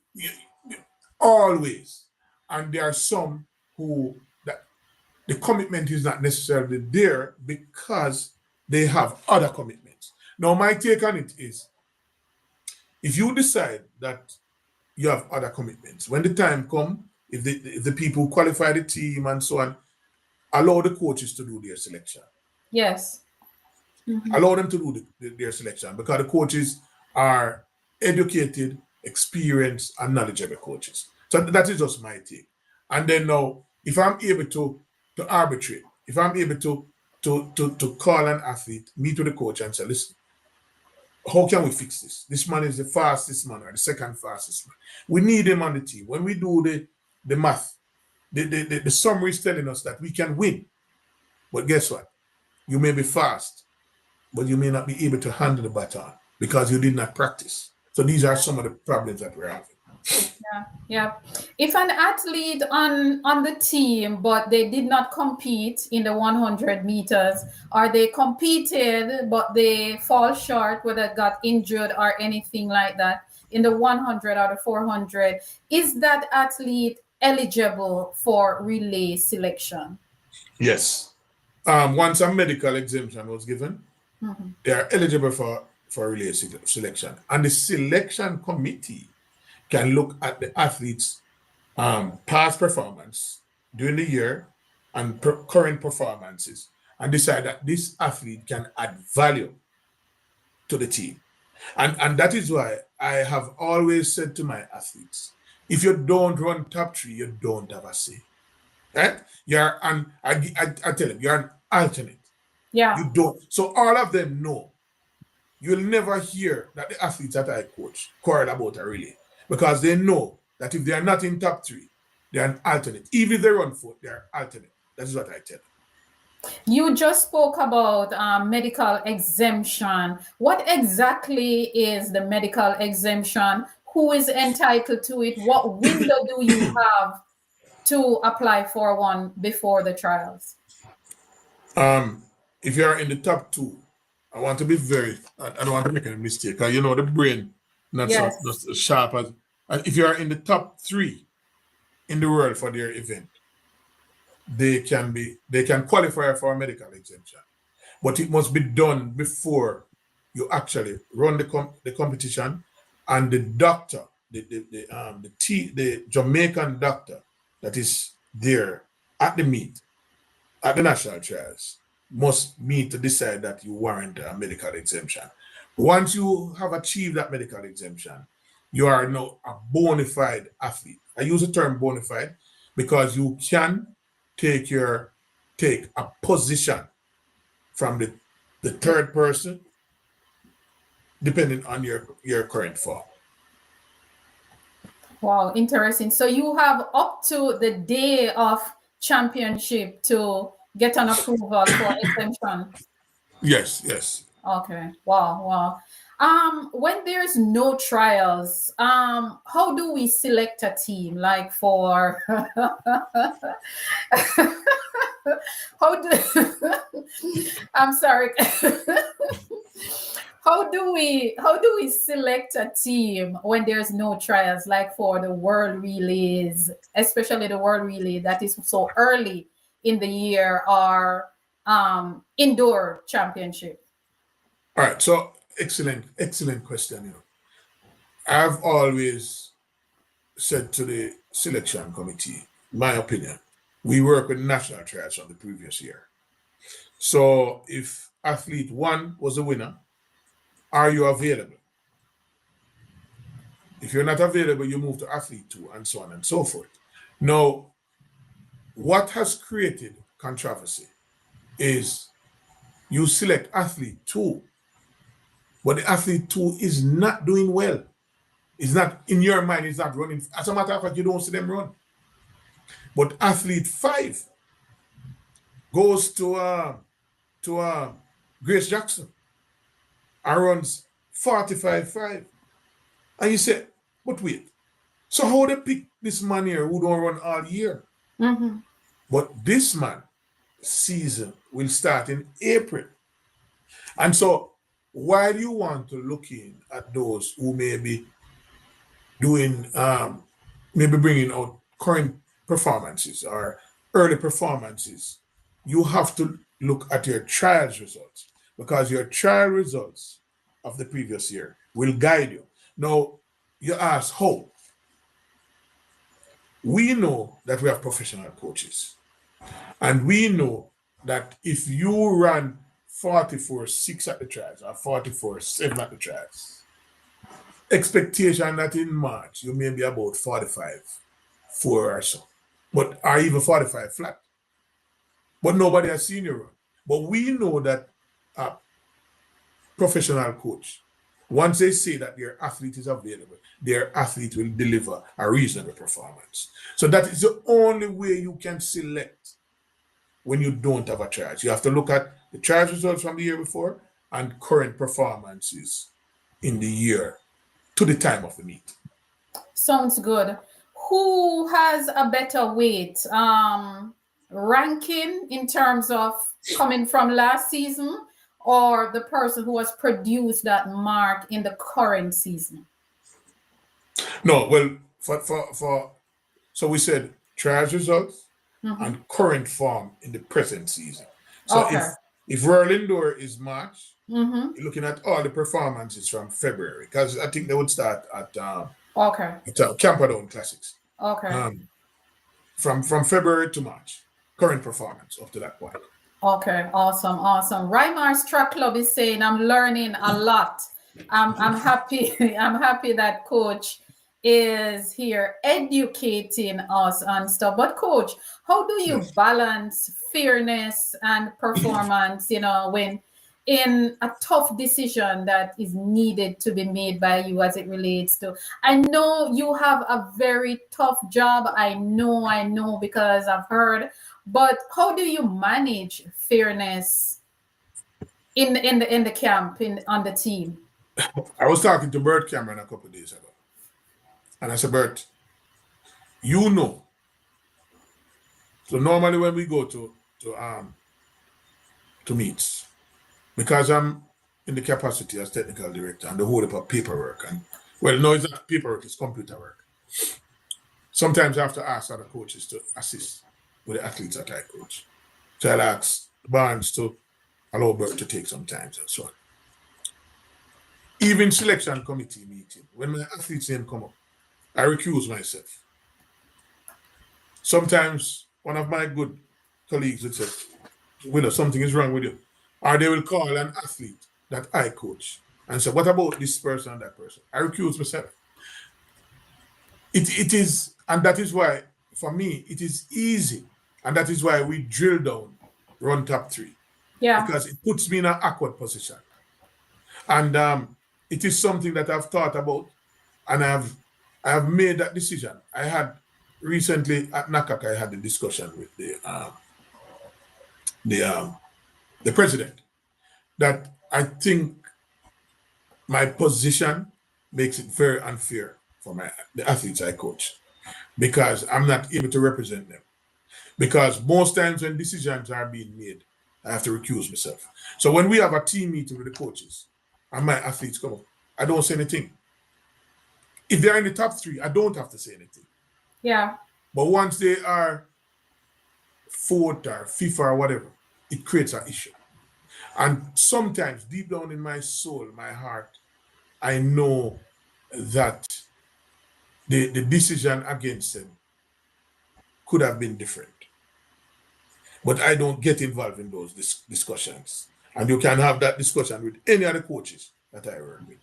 Always. And there are some who the commitment is not necessarily there because they have other commitments. Now, my take on it is, if you decide that you have other commitments, when the time comes, if the people who qualify the team and so on, allow the coaches to do their selection. Yes. Allow them to do their selection because the coaches are educated, experienced, and knowledgeable coaches. So that is just my take. And then now, if I'm able to arbitrate, if I'm able to call an athlete, meet with the coach and say, listen, how can we fix this? This man is the fastest man or the second fastest man. We need him on the team. When we do the math, the summary is telling us that we can win. But guess what? You may be fast, but you may not be able to handle the baton because you did not practice. So these are some of the problems that we're having. Yeah. If an athlete on the team, but they did not compete in the 100 meters, or they competed, but they fall short, whether got injured or anything like that, in the 100 or the 400, is that athlete eligible for relay selection? Yes. Once a medical exemption was given, they are eligible for relay selection. And the selection committee can look at the athletes' past performance during the year and current performances and decide that this athlete can add value to the team. And that is why I have always said to my athletes, if you don't run top 3, you don't have a say. Right? I tell them, you're an alternate. Yeah. You don't. So all of them know. You'll never hear that the athletes that I coach quarrel about a relay because they know that if they are not in top 3, they're an alternate. Even if they run 4, they're alternate. That is what I tell them. You just spoke about medical exemption. What exactly is the medical exemption? Who is entitled to it? What window do you have to apply for one before the trials? If you are in the top 2, I want to be I don't want to make any mistake. Because the brain not so sharp as if you are in the top 3 in the world for their event, they can qualify for a medical exemption, but it must be done before you actually run the competition, and the doctor, the Jamaican doctor that is there at the meet, at the national trials, must meet to decide that you warrant a medical exemption. Once you have achieved that medical exemption, you are now a bona fide athlete. I use the term bona fide because you can take a position from the third person depending on your current form. Wow, interesting. So you have up to the day of championship to get an approval for exemption. Yes, yes. Okay. Wow, wow. When there's no trials, how do we select a team? Like for how do I'm sorry. How do we select a team when there's no trials, like for the world relays, especially the world relay that is so early in the year, or indoor championship? All right. So excellent question. I've always said to the selection committee, my opinion, we work with national trials from the previous year. So if athlete one was a winner, are you available? If you're not available, you move to athlete two, and so on and so forth. Now, what has created controversy is you select athlete two, but the athlete two is not doing well. It's not, in your mind, it's not running. As a matter of fact, you don't see them run. But athlete five goes to Grace Jackson and runs 45.5. And you say, but wait, so how they pick this man here who don't run all year? Mm-hmm. But this man season will start in April. And so why do you want to look in at those who may be doing, maybe bringing out current performances or early performances? You have to look at your trials results, because your trial results of the previous year will guide you. Now, you ask how. We know that we have professional coaches, and we know that if you run 44.6 at the trials or 44.7 at the trials, expectation that in March you may be about 45.4 or so, but or even 45 flat. But nobody has seen you run. But we know that a professional coach, once they say that their athlete is available, their athlete will deliver a reasonable performance. So that is the only way you can select when you don't have a charge. You have to look at the charge results from the year before and current performances in the year to the time of the meet. Sounds good. Who has a better weight? Ranking in terms of coming from last season, or the person who has produced that mark in the current season? No, well, for so we said trials results and current form in the present season. So Okay. if World Indoor is March, Mm-hmm. you're looking at all the performances from February, because I think they would start at Okay. Camperdown Classics. Okay. From February to March, current performance up to that point. Okay. Awesome. Awesome. Reimar's Track Club is saying I'm learning a lot. I'm happy. I'm happy that Coach is here educating us on stuff. But Coach, how do you balance fairness and performance? When in a tough decision that is needed to be made by you as it relates to. I know you have a very tough job. I know because I've heard. But how do you manage fairness in the camp on the team? I was talking to Bert Cameron a couple of days ago, and I said, Bert, you know. So normally when we go to meets, because I'm in the capacity as technical director and the whole of paperwork, and well, no, it's not paperwork, it's computer work. Sometimes I have to ask other coaches to assist with the athletes that I coach. So I'll ask Barnes to allow Bert to take some time and so on. Even selection committee meeting, when my athlete's name come up, I recuse myself. Sometimes one of my good colleagues would say, Willow, something is wrong with you. Or they will call an athlete that I coach and say, what about this person and that person? I recuse myself. It is, and that is why, for me, it is easy. And that is why we drill down, run top three. Yeah. Because it puts me in an awkward position. And it is something that I've thought about, and I have made that decision. I had recently at NACAC, I had a discussion with the president that I think my position makes it very unfair for the athletes I coach because I'm not able to represent them. Because most times when decisions are being made, I have to recuse myself. So when we have a team meeting with the coaches and my athletes come up, I don't say anything. If they're in the top 3, I don't have to say anything. Yeah. But once they are 4th or 5th or whatever, it creates an issue. And sometimes deep down in my soul, my heart, I know that the decision against them could have been different. But I don't get involved in those discussions. And you can have that discussion with any other coaches that I work with.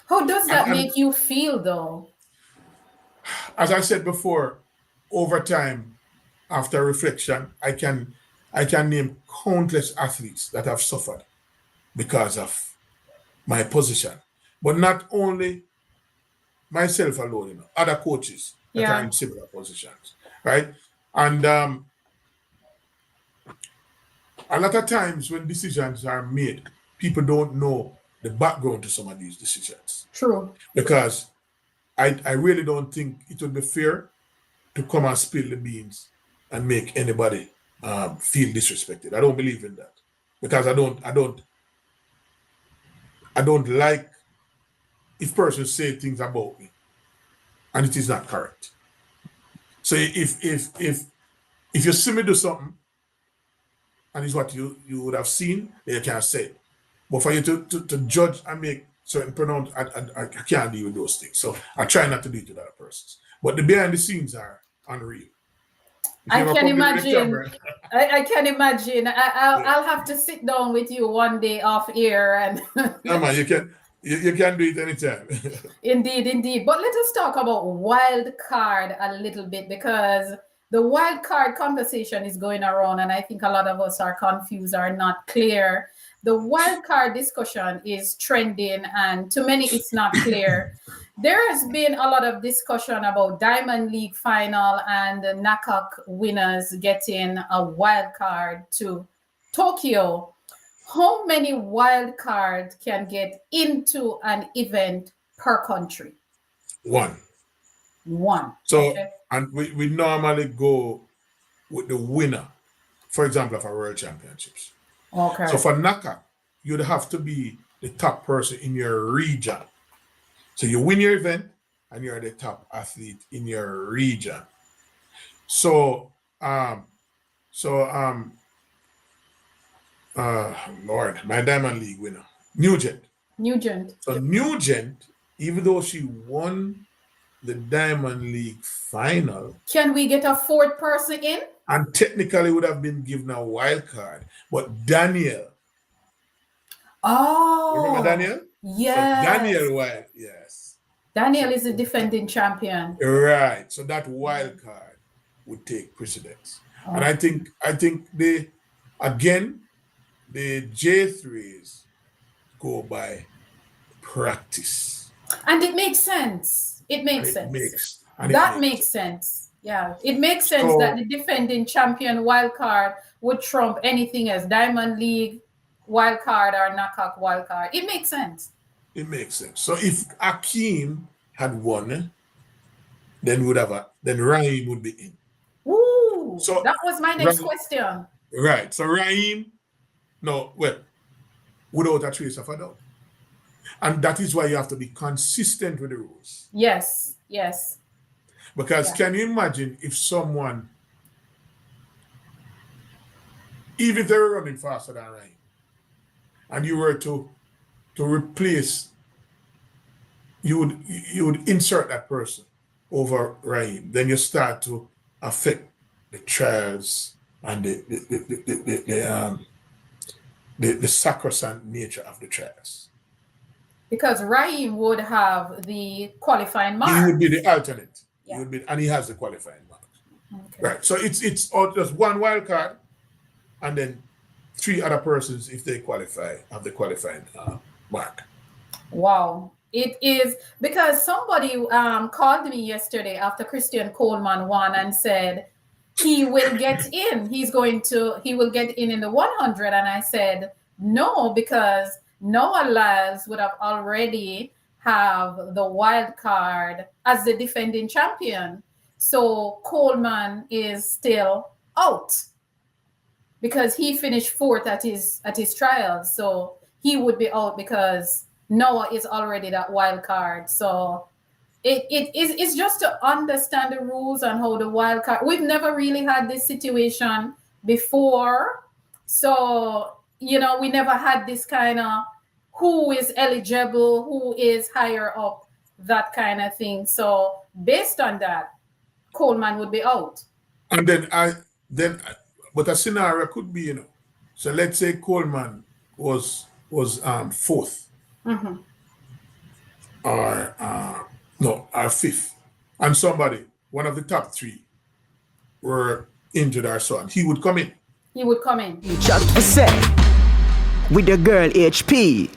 How does that make you feel, though? As I said before, over time, after reflection, I can name countless athletes that have suffered because of my position. But not only myself alone, other coaches that are in similar positions, right? And a lot of times when decisions are made, people don't know the background to some of these decisions. True. Because I really don't think it would be fair to come and spill the beans and make anybody feel disrespected. I don't believe in that because I don't like if persons say things about me and it is not correct. So if you see me do something and it's what you would have seen, then you can't say it. But for you to judge and make certain pronouns, I can't deal with those things. So I try not to do it with other persons. But the behind the scenes are unreal. I can imagine. I can imagine. I'll have to sit down with you one day off air and. No man, you can do it anytime. Indeed. But let us talk about wild card a little bit because the wild card conversation is going around, and I think a lot of us are confused, are not clear. The wild card discussion is trending, and to many, it's not clear. There has been a lot of discussion about Diamond League final and the NACAC winners getting a wild card to Tokyo. How many wild cards can get into an event per country? One. So, okay. And we normally go with the winner, for example, of our World Championships. Okay. So for NACAC, you'd have to be the top person in your region. So you win your event and you're the top athlete in your region. So, Lord, my Diamond League winner, Nugent. So Nugent, even though she won the Diamond League final. Can we get a 4th person in? And technically would have been given a wild card. But Daniel. Oh. Remember Daniel? Yes. So Daniel Wild, yes. Daniel is the defending champion. Right. So that wild card would take precedence. Oh. And I think the J3s go by practice. And it makes sense. It makes sense. That makes sense. Yeah. It makes sense that the defending champion wild card would trump anything else. Diamond League wild card or NACAC wild card. It makes sense. So if Akeem had won, then Raheem would be in. Ooh, so that was my next question. Right. So Raheem, without a trace of a doubt. And that is why you have to be consistent with the rules. Yes. Because can you imagine if someone, even if they were running faster than Raheem, and you were to replace, you would insert that person over Raheem, then you start to affect the trials and the sacrosanct nature of the trials. Because Raheem would have the qualifying mark. He would be the alternate. Yeah. And he has the qualifying mark. Okay. Right. So it's just one wild card, and then 3 other persons, if they qualify, have the qualifying mark. Wow. It is because somebody called me yesterday after Christian Coleman won and said he will get in. He will get in the 100. And I said, no, because Noah Lyles would have already have the wild card as the defending champion. So Coleman is still out because he finished fourth at his trials. So he would be out because Noah is already that wild card. So it's just to understand the rules and how the wild card. We've never really had this situation before. So, we never had this kind of who is eligible, who is higher up, that kind of thing. So based on that, Coleman would be out. And but a scenario could be, so let's say Coleman was fourth, or fifth, and somebody, one of the top three, were injured or so on. He would come in. He would come in. Chat for say with the girl HP.